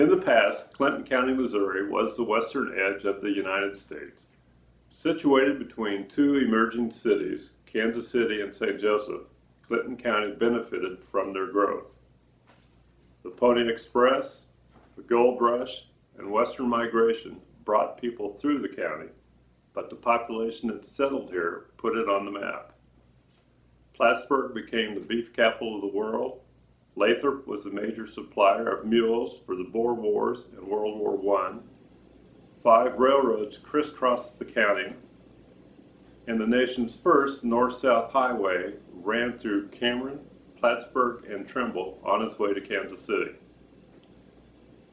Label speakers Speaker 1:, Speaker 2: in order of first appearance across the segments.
Speaker 1: In the past, Clinton County, Missouri was the western edge of the United States. Situated between two emerging cities, Kansas City and St. Joseph, Clinton County benefited from their growth. The Pony Express, the Gold Rush, and Western migration brought people through the county, but the population that settled here put it on the map. Plattsburg became the beef capital of the world. Lathrop was the major supplier of mules for the Boer Wars and World War I. 5 railroads crisscrossed the county, and the nation's first north-south highway ran through Cameron, Plattsburg, and Trimble on its way to Kansas City.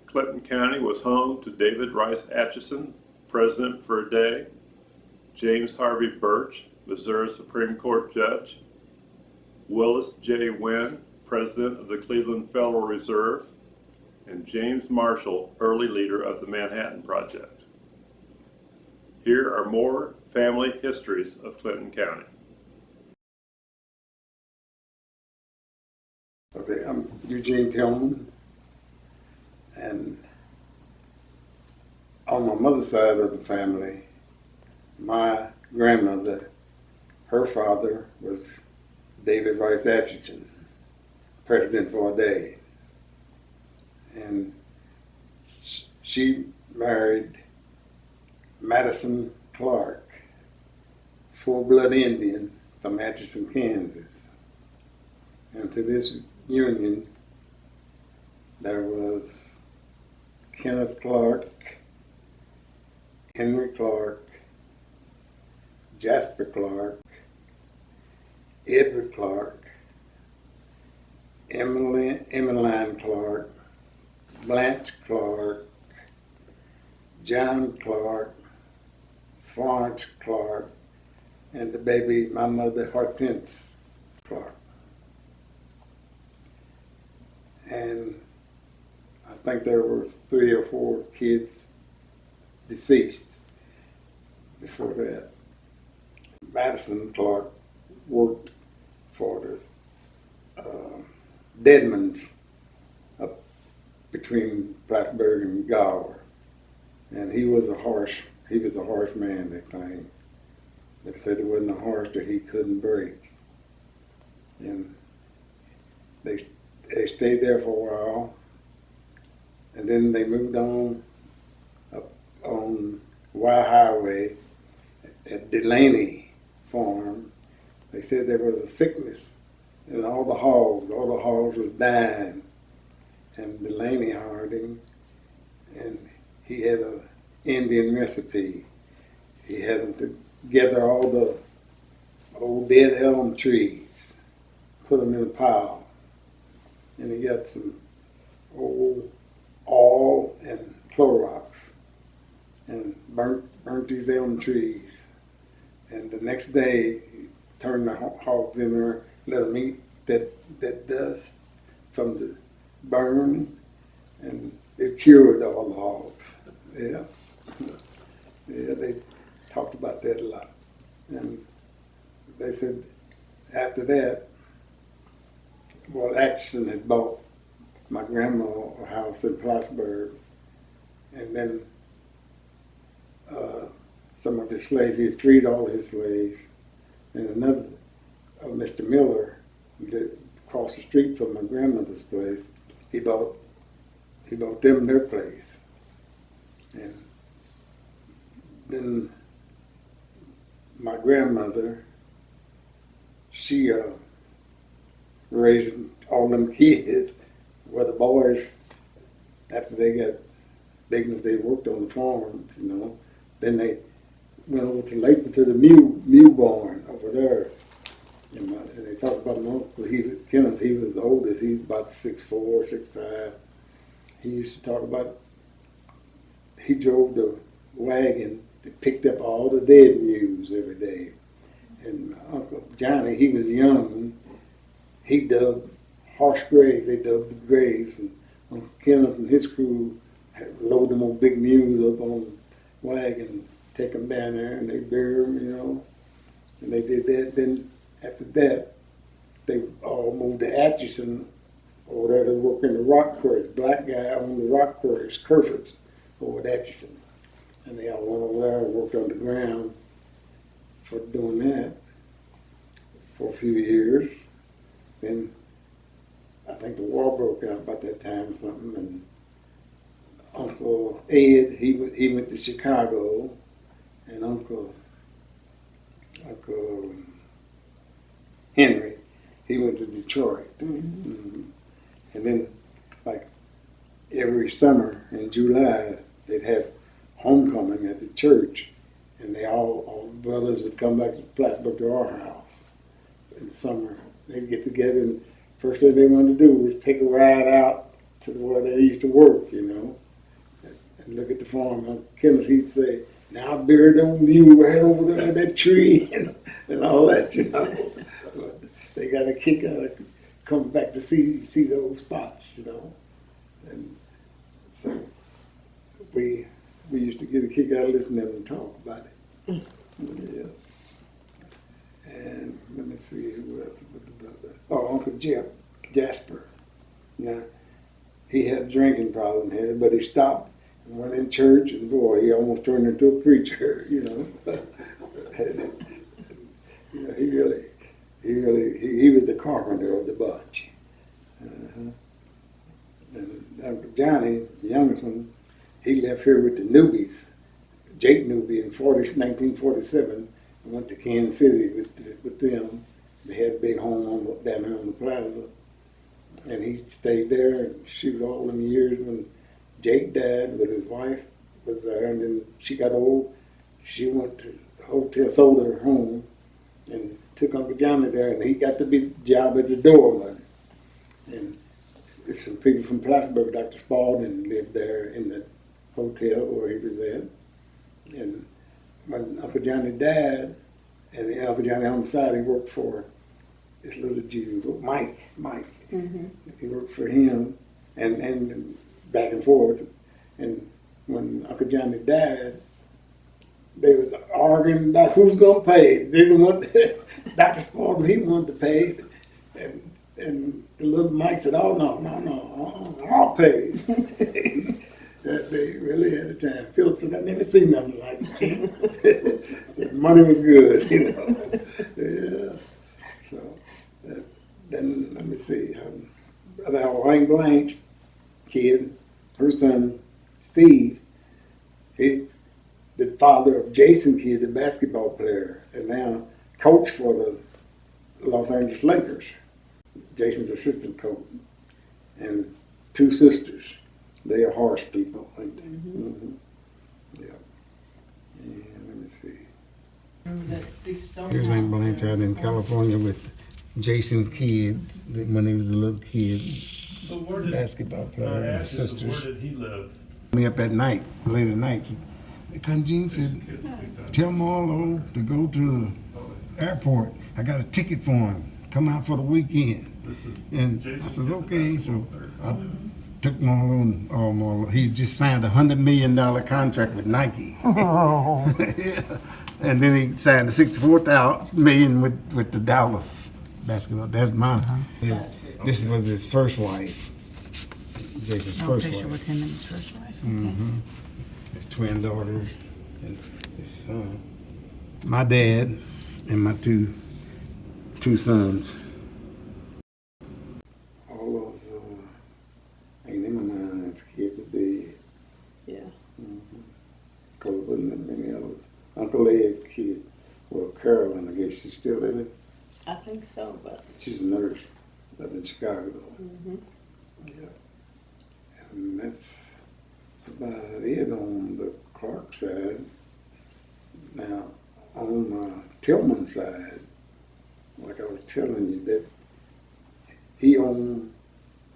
Speaker 1: Clinton County was home to David Rice Atchison, president for a day, James Harvey Birch, Missouri Supreme Court judge, Willis J. Wynn, president of the Cleveland Federal Reserve, and James Marshall, early leader of the Manhattan Project. Here are more family histories of Clinton County.
Speaker 2: Okay, I'm Eugene Tillman, and on my mother's side of the family, my grandmother, her father was David Rice Atchison, president for a day. And she married Madison Clark, full-blood Indian from Atchison, Kansas. And to this union, there was Kenneth Clark, Henry Clark, Jasper Clark, Edward Clark, Emmeline Clark, Blanche Clark, John Clark, Florence Clark, and the baby, my mother, Hortense Clark. And I think there were 3 or 4 kids deceased before that. Madison Clark worked for the Deadmans up between Plattsburg and Gower, and he was a harsh man, they claimed. They said there wasn't a horse that he couldn't break. And they stayed there for a while, and then they moved on up on Y Highway at Delaney Farm. They said there was a sickness in all the hogs was dying, and Delaney hired him, and he had an Indian recipe. He had them to gather all the old dead elm trees, put them in a pile, and he got some old oil and Clorox, and burnt these elm trees. And the next day, he turned the hogs in there, let them eat that dust from the burn, and it cured all the hogs. Yeah. Yeah, they talked about that a lot. And they said after that, well, Atchison had bought my grandma a house in Plattsburg, and then some of his slaves, he freed all his slaves, and another, Mr. Miller, across the street from my grandmother's place, he bought them their place. And then my grandmother, she raised all them kids. Well, the boys, after they got big enough, they worked on the farm, then they went over to Lakeland to the mule barn over there. And they talked about my uncle, Kenneth, he was the oldest, he's about 6'4", 6'5". He used to talk about, he drove the wagon that picked up all the dead mules every day. And my Uncle Johnny, he was young, he dug horse graves, they dug the graves, and Uncle Kenneth and his crew had load them old big mules up on the wagon, take them down there, and they bury them, and they did that. Then after that, they all moved to Atchison over there that worked in the rock quarries. Black guy on the rock quarries, Kerfords, over at Atchison. And they all went over there and worked underground for doing that for a few years. Then I think the war broke out about that time or something, and Uncle Ed, he went to Chicago, and Uncle Henry, he went to Detroit.
Speaker 3: Mm-hmm.
Speaker 2: Mm-hmm. And then, like, every summer in July, they'd have homecoming at the church, and all the brothers would come back to Plattsburg to our house in the summer. They'd get together, and first thing they wanted to do was take a ride out to where they used to work, you know, and look at the farm. Uncle Kenneth, he'd say, "Now I buried old mule right over there with that tree," and all that, you know. But they got a kick out of coming back to see those spots, you know. And so we used to get a kick out of listening to them talk about it. Yeah. And let me see who else was the brother. Oh, Uncle Jasper. Now, he had a drinking problem here, but he stopped and went in church, and boy, he almost turned into a preacher, you know. Yeah, he was the carpenter of the bunch. Uh-huh. And Uncle Johnny, the youngest one, he left here with the newbies, Jake Newby, in 1947, and went to Kansas City with them. They had a big home down there on the plaza. And he stayed there and shoot all them years when Jake died, but his wife was there, and then she got old. She went to the hotel, sold her home, and took Uncle Johnny there, and he got to be the job at the doorman. And there's some people from Plattsburg, Dr. Spalding, lived there in the hotel where he was at. And when Uncle Johnny died, and Uncle Johnny on the side, he worked for this little Jew, Mike.
Speaker 3: Mm-hmm.
Speaker 2: He worked for him, and back and forth. And when Uncle Johnny died, they was arguing about who's gonna pay. They didn't want Dr. Spalding, he wanted to pay, and the little Mike said, "Oh no, I'll pay." That they really had a time. Philip said, "I never seen nothing like it." The money was good, you know. Yeah. So then let me see. Now Wayne Blank kid, her son Steve, he's the father of Jason Kidd, the basketball player, and now coach for the Los Angeles Lakers. Jason's assistant coach, and two sisters. They are harsh people, ain't they?
Speaker 3: Mm-hmm.
Speaker 2: Mm-hmm. Yeah. And let me see. Here's Aunt Blanche out in California with Jason Kidd when he was a little kid, basketball player, and his sisters.
Speaker 4: Where did he live?
Speaker 2: Me up at night, late at night. Conjean said, "Tell Marlo to go to the airport. I got a ticket for him. Come out for the weekend." And I said, "Okay." So I took Marlo, he just signed a $100 million contract with Nike. Oh. Yeah. And then he signed a $64 million with the Dallas basketball. That's mine. This was his first wife. Jason's first wife.
Speaker 3: With him and his first wife. Okay.
Speaker 2: Mm-hmm. His twin daughters and his son. My dad and my two sons. All those ain't in my mind. Kids are big.
Speaker 3: Yeah.
Speaker 2: Mm-hmm. Because it wasn't that many others. Uncle Ed's kid. Well, Carolyn, I guess she's still living.
Speaker 3: I think so, but.
Speaker 2: She's a nurse up in Chicago.
Speaker 3: Mm-hmm.
Speaker 2: Yeah. And that's about it on the Clark side. Now, on Tillman side, like I was telling you, that he owned,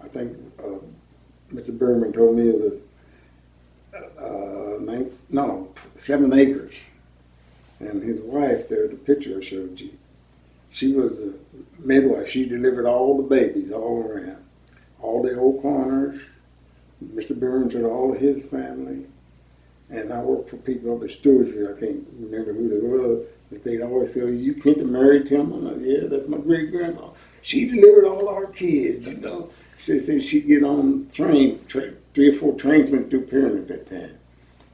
Speaker 2: I think Mr. Berman told me it was 7 acres. And his wife there, the picture I showed you, she was a midwife. She delivered all the babies all around. All the old corners. Mr. Burns and all of his family. And I worked for people up at Stewartsville. I can't remember who they were, but they'd always say, "You came to marry Tillman?" Yeah, that's my great grandma. She delivered all our kids, you know. Said she'd get on train, 3 or 4 trains went through Pyramid at that time.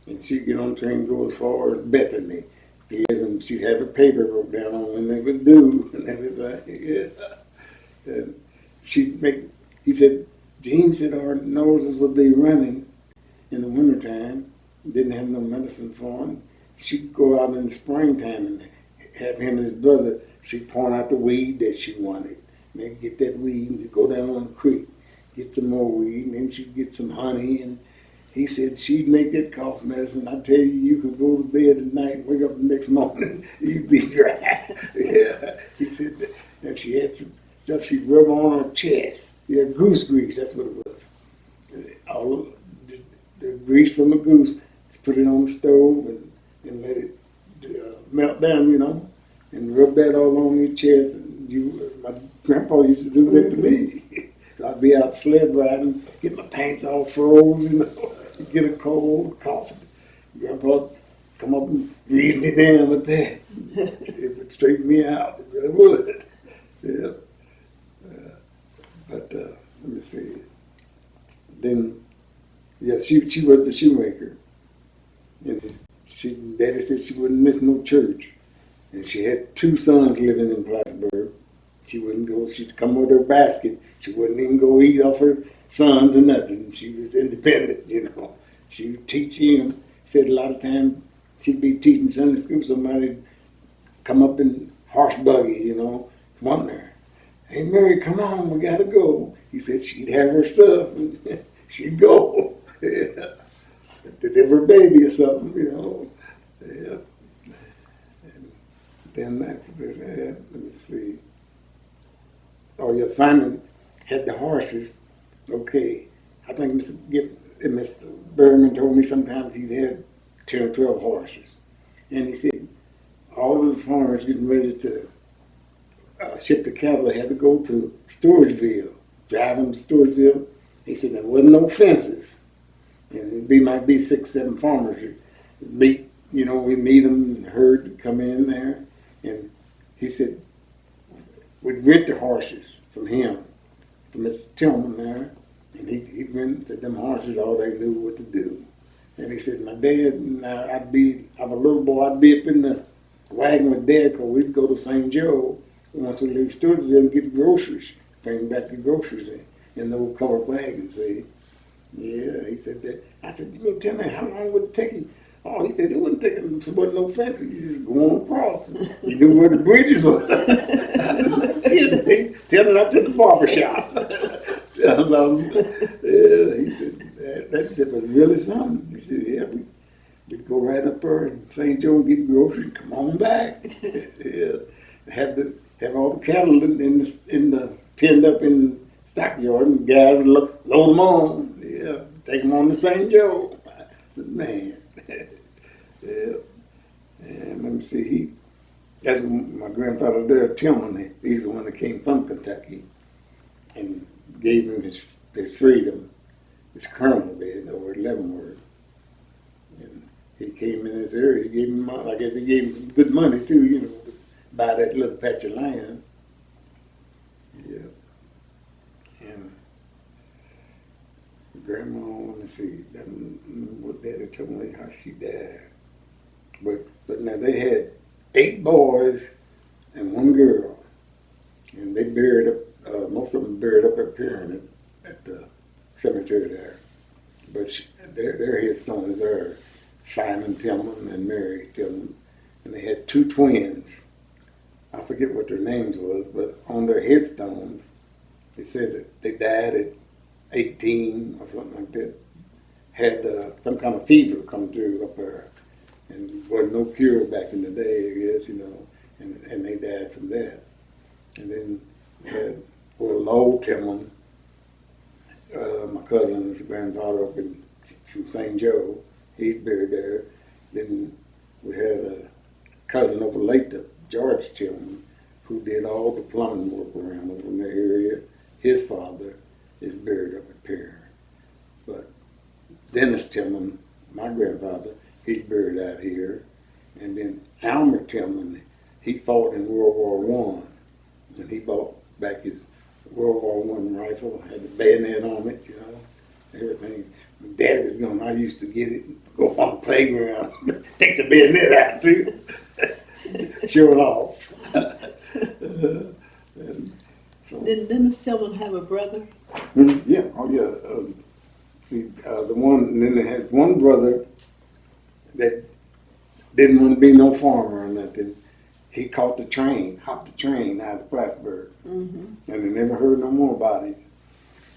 Speaker 2: And she'd get on the train, go as far as Bethany. Yeah, and she'd have a paper wrote down on when they would do and everything. Yeah. And she'd make, he said, Gene said our noses would be running in the wintertime. Didn't have no medicine for them. She'd go out in the springtime and have him and his brother, she'd point out the weed that she wanted. And they'd get that weed and go down on the creek, get some more weed, and then she'd get some honey. And he said she'd make that cough medicine. I tell you could go to bed at night and wake up the next morning, you'd be dry. Yeah. He said that, and she had some stuff she'd rub on her chest. Yeah, goose grease, that's what it was. All the grease from a goose, put it on the stove and let it melt down, you know, and rub that all on your chest. And my grandpa used to do that to me. I'd be out sled riding, get my pants all froze, you know, get a cold, coughing. Grandpa come up and grease me down with that. It would straighten me out. It really would. Yeah. But let me see. Then, yeah, she was the shoemaker. And Daddy said she wouldn't miss no church. And she had 2 sons living in Plattsburg. She wouldn't go, she'd come with her basket. She wouldn't even go eat off her sons or nothing. She was independent, you know. She would teach him. Said a lot of times she'd be teaching Sunday school, somebody'd come up in horse buggy, you know, wanting her. Hey, Mary, come on, we gotta go. He said she'd have her stuff and she'd go. Yeah. Deliver a baby or something, you know. Yeah. And then after that, let me see. Oh, yeah, Simon had the horses. Okay. I think Mr. Berman told me sometimes he'd had 10 or 12 horses. And he said all of the farmers getting ready to ship the cattle had to go to Stewartsville, drive them to Stewartsville. He said there wasn't no fences. And might be 6, 7 farmers meet, you know, we meet them, herd come in there. And he said, we'd rent the horses from him, from Mr. Tillman there. And he went and said them horses, all they knew what to do. And he said, my dad, I'm a little boy, I'd be up in the wagon with Dad, because we'd go to St. Joe once we leave Stewartsville and get groceries, bring back the groceries in the old covered wagon, see. Yeah, he said that. I said, you mean tell me how long would it take you? Oh, he said it wouldn't take him. There wasn't no fence. You just go on across. You knew where the bridges were. Tell him up to the barber shop. Tell him, yeah, he said that was really something. He said, yeah, we'd go right up there in St. Joe and get groceries and come on back. Yeah, have all the cattle in the penned up in the stockyard, and guys load them on. Yeah, take them on to St. Joe. I said, man. Yeah. And let me see, that's my grandfather there, Tillman. He's the one that came from Kentucky and gave him his freedom, his colonel did, over at Leavenworth. And he came in this area, he gave him, I guess he gave him some good money too, you know, to buy that little patch of land. Yeah. And Grandma, let me see, what Daddy told me how she died. But now they had 8 boys and 1 girl, and they buried up. Most of them buried up at Pyramid at the cemetery there. But their headstone is there. Simon Tillman and Mary Tillman, and they had 2 twins. I forget what their names was, but on their headstones, they said that they died at 18 or something like that. Had some kind of fever come through up there. And wasn't no cure back in the day, I guess, you know, and they died from that. And then we had Lowell Tillman, my cousin's grandfather up from St. Joe. He's buried there. Then we had a cousin over later, George Tillman, who did all the plumbing work around over in the area. His father is buried up at Pyramid. But Dennis Tillman, my grandfather, he's buried out here. And then Almer Tillman, he fought in World War I, and he brought back his World War I rifle, had the bayonet on it, you know, everything. Daddy was gone. I used to get it, go on the playground, take the bayonet out too, show it off. And so,
Speaker 3: Didn't Tillman have a brother?
Speaker 2: yeah, oh yeah. See, the one, and then they had one brother that didn't want to be no farmer or nothing. He caught the train, hopped the train out of Plattsburg,
Speaker 3: Mm-hmm.
Speaker 2: and they never heard no more about him.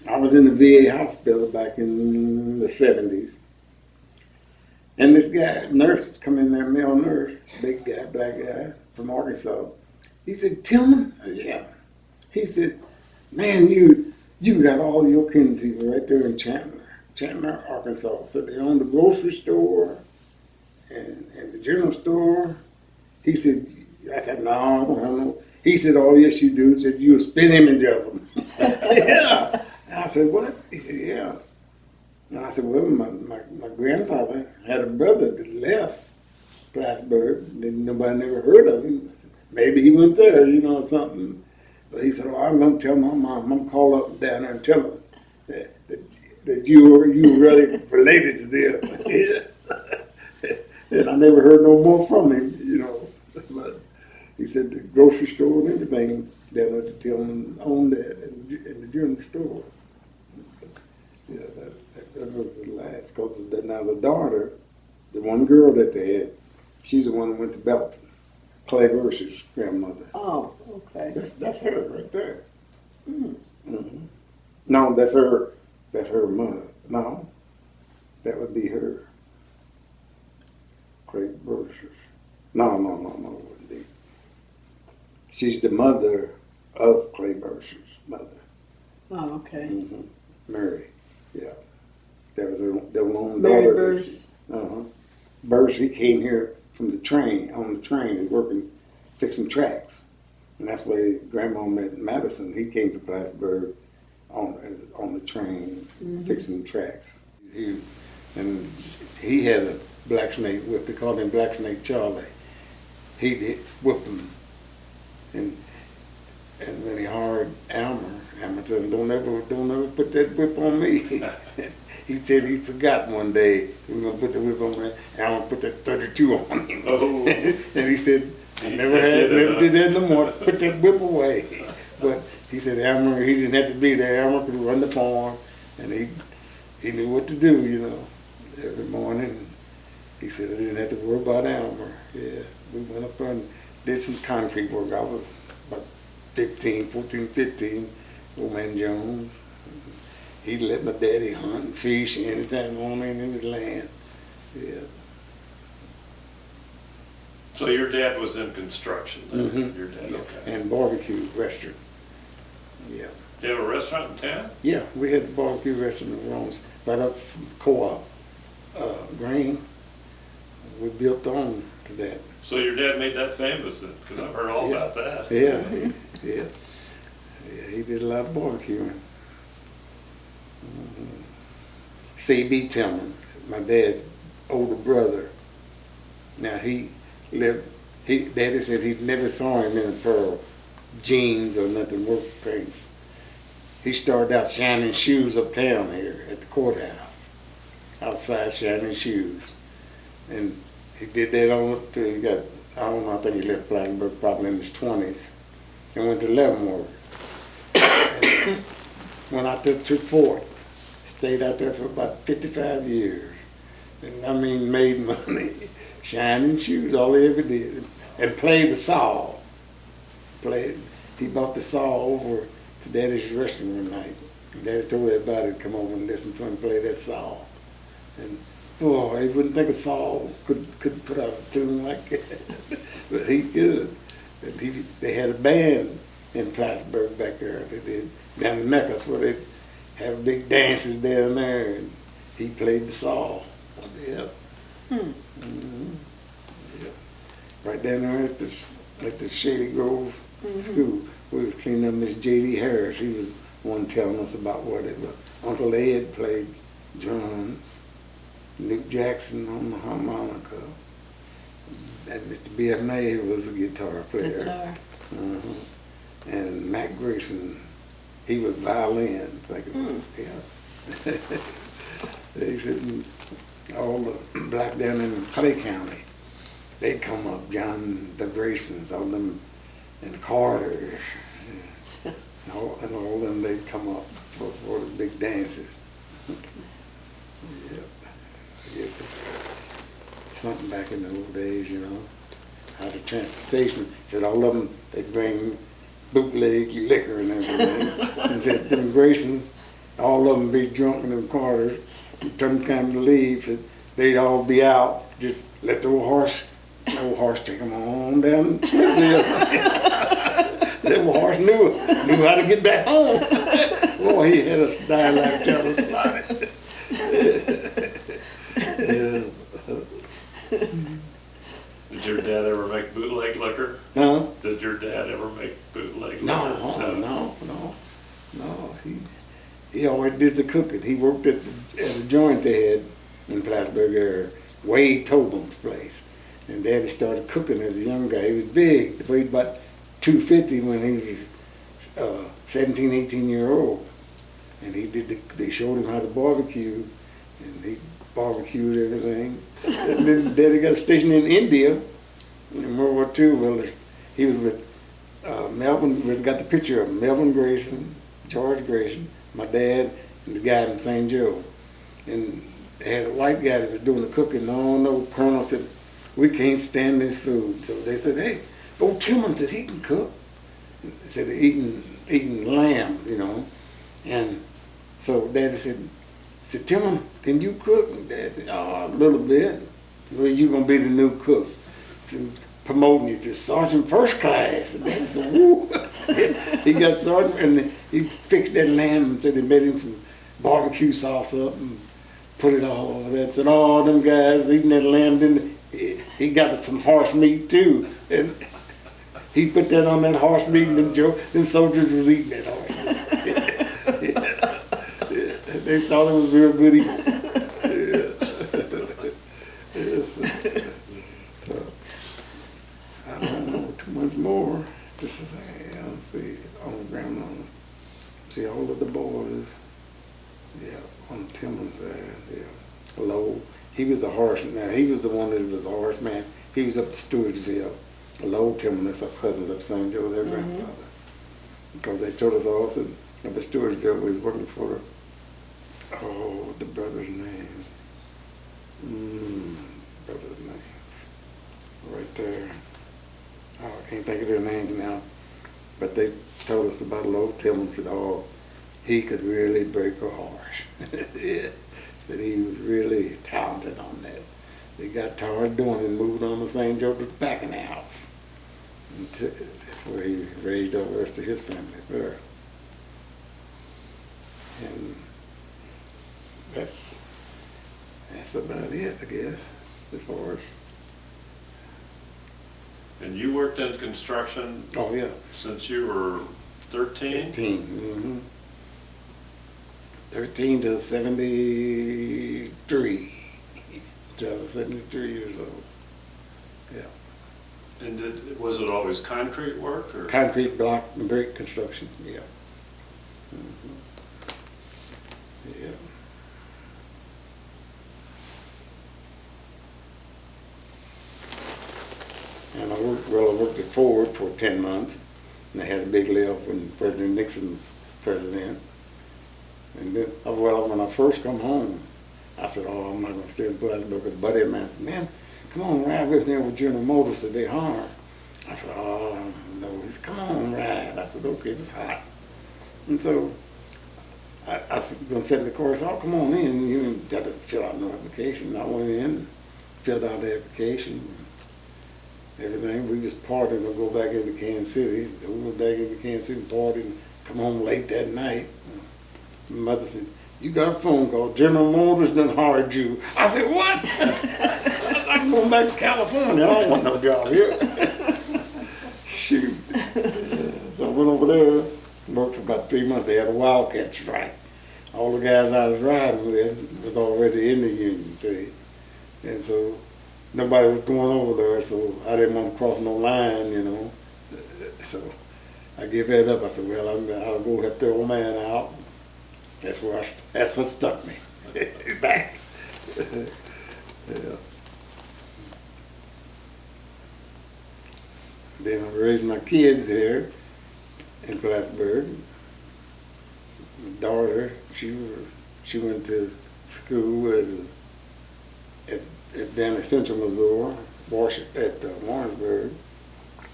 Speaker 2: I was in the VA hospital back in the 70s, and this guy, nurse, come in there, male nurse, big guy, black guy from Arkansas. He said, "Tillman?" I said, "Yeah." He said, "Man, you got all your kin people right there in Chandler, Arkansas." So they own the grocery store and the general store. He said, I said, "No, I don't have no." He said, "Oh, yes, you do." He said, "You're a spit image of them." Yeah. And I said, "What?" He said, "Yeah." And I said, "Well, my grandfather had a brother that left Plattsburg. Nobody never heard of him. I said, maybe he went there, you know, or something." But he said, "Oh, I'm going to tell my mom. I'm going to call up down there and tell him that you were really related to them." Yeah. And I never heard no more from him, you know. But he said the grocery store and everything down at the Tillman owned that in the general store. Yeah, that was the last. Because now the daughter, the one girl that they had, she's the one that went to Belton. Clay Burs's grandmother.
Speaker 3: Oh, okay.
Speaker 2: That's her right there.
Speaker 3: Mm.
Speaker 2: Mm-hmm. No, that's her mother. No, that would be her. Clay Burs's. No, it wouldn't be. She's the mother of Clay Burs's mother.
Speaker 3: Oh, okay.
Speaker 2: Mm-hmm. Mary. Yeah. That was their own
Speaker 3: Mary
Speaker 2: daughter.
Speaker 3: Burge.
Speaker 2: Uh-huh. Burge, he came here from the train, on the train, and working, fixing tracks. And that's where Grandma met Madison. He came to Plattsburg on the train,
Speaker 3: Mm-hmm.
Speaker 2: fixing tracks. He had a black snake whip. They called him Black Snake Charlie. He did whip him. And when he hired Elmer said, don't ever put that whip on me. He said he forgot one day he was gonna put the whip on me, and I'm gonna put that 32 on him.
Speaker 1: Oh.
Speaker 2: And he said, I never did that no more. Put that whip away. But he said Elmer, he didn't have to be there. Elmer could run the farm, and he knew what to do, you know. Every morning, he said I didn't have to worry about Elmer. Yeah, we went up there and did some concrete work. I was about 14, 15. Old man Jones. He'd let my daddy hunt and fish anytime on in his land. Yeah.
Speaker 1: So your dad was in construction then?
Speaker 2: Mhm.
Speaker 1: Your dad,
Speaker 2: Yeah.
Speaker 1: okay.
Speaker 2: And barbecue restaurant. Yeah.
Speaker 1: Do you have a restaurant in town?
Speaker 2: Yeah, we had the barbecue restaurant in Rome, right up from co-op. Grain. We built on to that.
Speaker 1: So your dad made that famous then? Because I've heard all
Speaker 2: Yeah.
Speaker 1: about that.
Speaker 2: Yeah, yeah. Yeah, he did a lot of barbecuing. Mm-hmm. C.B. Tillman, my dad's older brother. Now Daddy said he never saw him in a pair of jeans or nothing, work pants. He started out shining shoes uptown here at the courthouse, outside shining shoes. And he did that on till he got, I don't know, I think he left Plattsburg probably in his 20s and went to Leavenworth. Went out there to Fort, stayed out there for about 55 years. And I mean, made money, shining shoes, all he ever did. And played the saw. He bought the saw over to Daddy's restaurant one night. Daddy told everybody to come over and listen to him play that saw. And boy, he wouldn't think a saw could put out a tune like that. But he could. And they had a band in Plattsburg back there. They did down in Memphis where they have big dances down there, and he played the saw. Yeah. Mm-hmm. Yeah. Right down there at the Shady Grove School, we was cleaning up Miss J.D. Harris. He was one telling us about what it was. Uncle Ed played drums, Luke Jackson on the harmonica, and Mr. B.F. May was a guitar player.
Speaker 3: Guitar.
Speaker 2: And Mac Grayson, He was violin, think it was, yeah. They said all the blacks down in Clay County, they'd come up, John the Graysons, all them, and the Carters, and all of them, they'd come up for the big dances. Yep. I guess it's something back in the old days, you know. How the transportation, said all of them, they'd bring bootleg liquor and everything. And said them Graysons, all of them be drunk in them Carters. Turn time to leave, said they'd all be out, just let the old horse take them on down the field. The old horse knew how to get back home. Boy, he had us dying like tell us about it. Yeah.
Speaker 1: Did your dad ever make bootleg liquor?
Speaker 2: Huh?
Speaker 1: Did your dad ever make bootleg liquor?
Speaker 2: No. He always did the cooking. He worked at a joint they had in Plattsburg area, Wade Tobin's place. And Daddy started cooking as a young guy. He was big. He weighed about 250 when he was 17, 18-year-old. And they showed him how to barbecue, and he barbecued everything. And then Daddy got stationed in India in World War II. Well, he was with Melvin. We got the picture of Melvin Grayson, George Grayson, my dad, and the guy in St. Joe. And they had a white guy that was doing the cooking. No, Colonel said, we can't stand this food. So they said, hey, old Tillman said he can cook. They said they're eating lamb, you know. And so Daddy said, Tillman, can you cook? And Dad said, oh, a little bit. Well, you're going to be the new cook. So, promoting you to sergeant first class. And Daddy said, woo. He got sergeant, and he fixed that lamb and said they made him some barbecue sauce up and put it all over that. Said, all them guys eating that lamb, then he got some horse meat too. And he put that on that horse meat, and them soldiers was eating that horse meat. They thought it was real good eating. So, I don't know too much more. This is, let's see, on the ground, see all of the boys. Yeah, on Tillman's side, yeah. Low. He was a horse. Now, he was the one that was a horseman. He was up to Stewartsville. Low Tillman, that's our cousins up St. Joe, their grandfather. Because they told us all, said, up at Stewartsville, we was working for the brother's name. Brother's names. Right there. I can't think of their names now. But they told us about Low Tillman, said, oh, he could really break a horse. Yeah. Said he was really talented on that. They got tired doing it and moved on to St. Joe to the back of the house. And that's where he raised all the rest of his family there. And that's about it, I guess, as far as.
Speaker 1: And you worked in construction
Speaker 2: Oh, yeah.
Speaker 1: since you were 13?
Speaker 2: 13, mm-hmm. 13 to 73. Until I was 73 years old. Yeah.
Speaker 1: And was it always concrete work? Or?
Speaker 2: Concrete, block, and brick construction, yeah. Mm-hmm. Yeah. And I worked at Ford for 10 months, and I had a big layoff when President Nixon was president. And then, when I first come home, I said, oh, I'm not going to stay in Plattsburg, because buddy of mine said, man, come on, ride with me with General Motors today, hard. I said, oh, no. He said, come on, ride. I said, okay, it was hot. And so I was going to sit in the car. I said, oh, come on in. You got to fill out no application. I went in, filled out the application, everything. We just partied and go back into Kansas City. So we went back into Kansas City and partied and come home late that night. My mother said, you got a phone call. General Motors done hired you. I said, what? I'm going back to California. I don't want no job here. Shoot. So I went over there, worked for about 3 months. They had a wildcat strike. All the guys I was riding with was already in the union, see. And so nobody was going over there, so I didn't want to cross no line, you know. So I give that up. I said, well, I'll go help the old man out. That's what stuck me back. Yeah. Then I raised my kids here in Plattsburg. My daughter, she went to school down at Central Missouri, Warrensburg.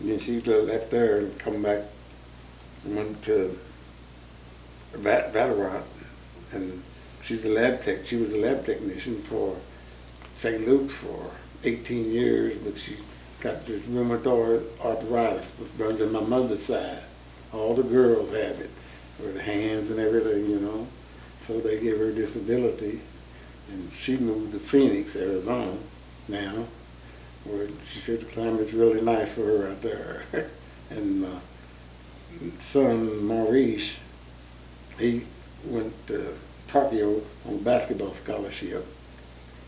Speaker 2: And then she left there and come back and went to Ballarat, and she's a lab tech. She was a lab technician for St. Luke's for 18 years, but she got this rheumatoid arthritis, which runs in my mother's side. All the girls have it, with the hands and everything, you know. So they give her disability, and she moved to Phoenix, Arizona, now, where she said the climate's really nice for her out there. And my son, Maurice, he went to Tokyo on a basketball scholarship,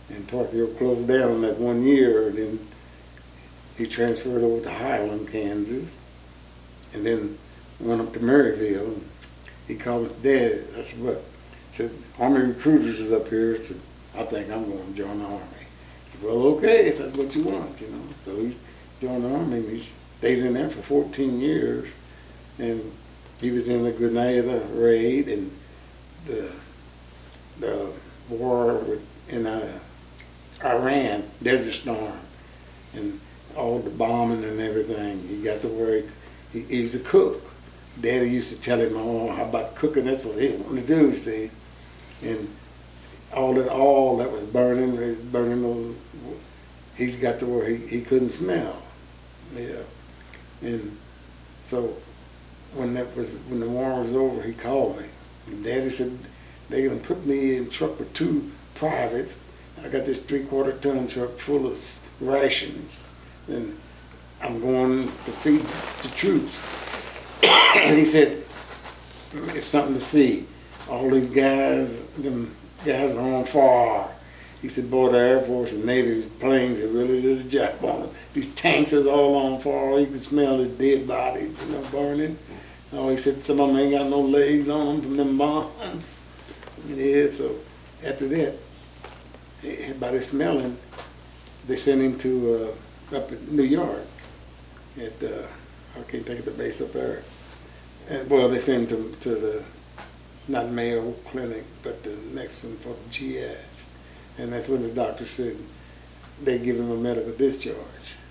Speaker 2: and Tokyo closed down that 1 year, and then he transferred over to Highland, Kansas, and then went up to Maryville. He called his dad. I said, what? He said, Army recruiters is up here. I said, I think I'm going to join the Army. He said, well, okay, if that's what you want, you know. So he joined the Army, and he stayed in there for 14 years, and he was in the Grenada raid and the war in Iran, Desert Storm, and all the bombing and everything. He got to where he was a cook. Daddy used to tell him, oh, how about cooking? That's what he wanted to do, you see. And all that was burning those, he got to where he couldn't smell. Yeah. And so when the war was over, he called me. And Daddy said, they're gonna put me in a truck with 2 privates. I got this 3/4 ton truck full of rations, and I'm going to feed the troops. And he said, it's something to see. All these guys, them guys are on fire. He said, boy, the Air Force and Navy planes have really did a job on them. These tanks is all on fire. You can smell the dead bodies, you know, burning. Oh, he said, some of them ain't got no legs on them from them bombs. Yeah, so after that, by the smelling, they sent him to up at New York at I can't think of the base up there. And well, they sent him to the not Mayo Clinic, but the next one for the GS, and that's when the doctor said they give him a medical discharge.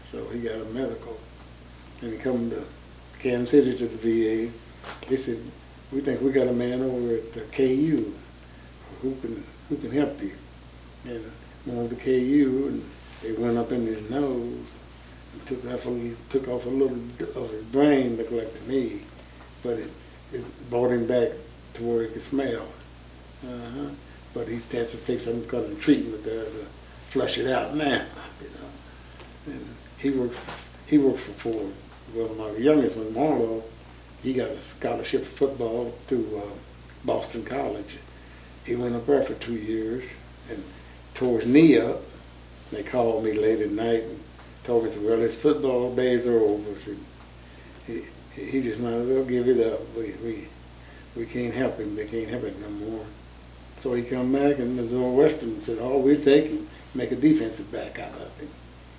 Speaker 2: So he got a medical, and he come to Kansas City to the VA. They said, we think we got a man over at the KU who can help you. And went to the KU, and they went up in his nose and took off a little of his brain, looked like to me, but it brought him back to where he could smell. But he has to take some kind of treatment there to flush it out now, you know. And he worked for Ford. Well, my youngest one, Marlo, he got a scholarship for football to Boston College. He went up there for 2 years and tore his knee up. They called me late at night and told me, well, his football days are over. So he just might as well give it up. We can't help him. They can't help him no more. So he come back, and Missouri Western said, oh, we'll take him, make a defensive back out of him.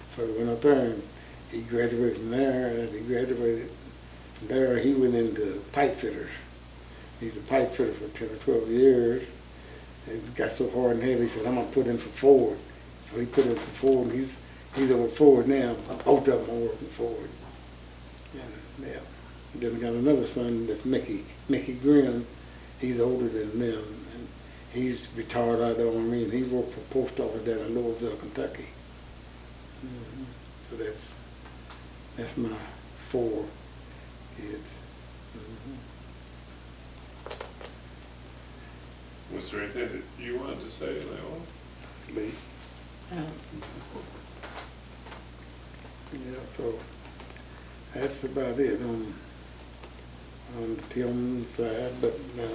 Speaker 2: So he went up there, and he graduated from there. And as he graduated from there, he went into pipe fitters. He's a pipe fitter for 10 or 12 years. It got so hard and heavy, he said, I'm going to put in for Ford. So he put in for Ford, and he's over at Ford now. Both of them are working Ford. And, yeah. Then I got another son, that's Mickey Grimm. He's older than them, and he's retired out of the Army, and he worked for post office down in Louisville, Kentucky. So that's my 4 kids.
Speaker 1: Was there anything that you wanted to say, Leon?
Speaker 2: Me. Yeah, so that's about it on the Tillman side. But now,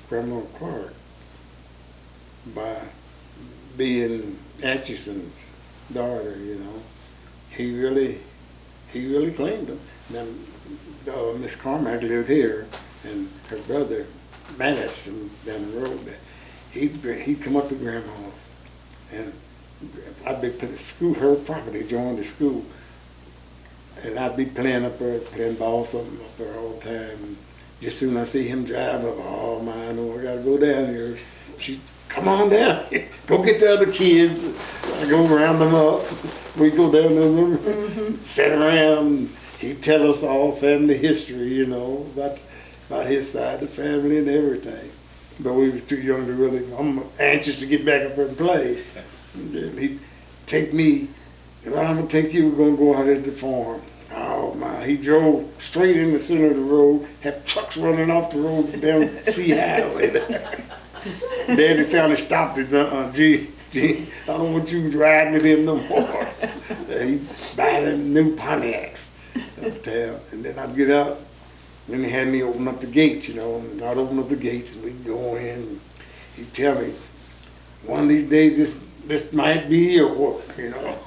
Speaker 2: Grandma Clark, by being Atchison's daughter, you know, he he really claimed them. And then Miss Carmack lived here, and her brother Mannix and down the road there. He'd come up to Grandma's, and I'd be putting school, her property, joined the school, and I'd be playing up there, playing ball something up there all the time. And just soon I see him drive up, oh my, I know I gotta go down here. She, come on down, go get the other kids. I go round them up. We go down to them, sit around. He'd tell us all family history, you know, about his side of the family and everything. But we was too young to really, I'm anxious to get back up there and play. And then he'd take me, and I'm gonna take you, we're gonna go out at the farm. Oh my, he drove straight in the center of the road, had trucks running off the road down Sea Highway. Daddy finally stopped it, gee, I don't want you riding with him no more. He buying them new Pontiacs uptown, and then I'd get out, and then he had me open up the gates, you know, and I'd open up the gates and we'd go in, and he'd tell me, one of these days this might be your work, you know.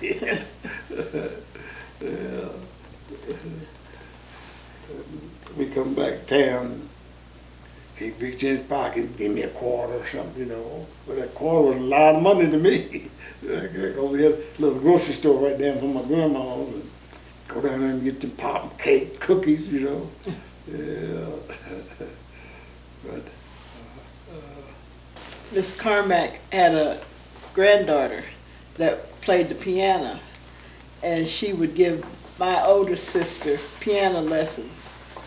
Speaker 2: Yeah. We come back town, he'd reach in his pocket and give me a quarter or something, you know. But that quarter was a lot of money to me. Because we had a little grocery store right down from my grandma's, and go down there and get them pop and cake, cookies, you know. Yeah. But
Speaker 3: Miss Carmack had a granddaughter that played the piano, and she would give my older sister piano lessons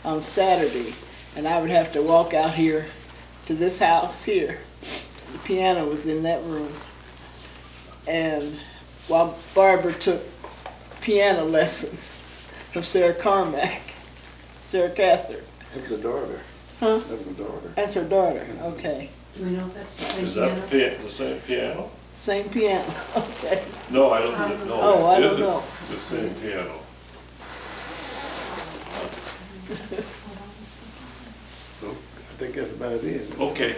Speaker 3: on Saturday, and I would have to walk out here to this house here. The piano was in that room. And while Barbara took piano lessons from Sarah Carmack, Sarah Catherine.
Speaker 2: that was a daughter.
Speaker 3: Huh?
Speaker 2: That was a daughter.
Speaker 3: That's her daughter, okay.
Speaker 4: Do we know if that's the same
Speaker 1: Is
Speaker 4: piano?
Speaker 1: that the same piano?
Speaker 3: Same piano, okay.
Speaker 1: No, I don't know.
Speaker 3: Oh, I
Speaker 1: It
Speaker 3: don't
Speaker 1: isn't
Speaker 3: know.
Speaker 1: the same piano.
Speaker 2: So I think that's about it.
Speaker 1: Okay,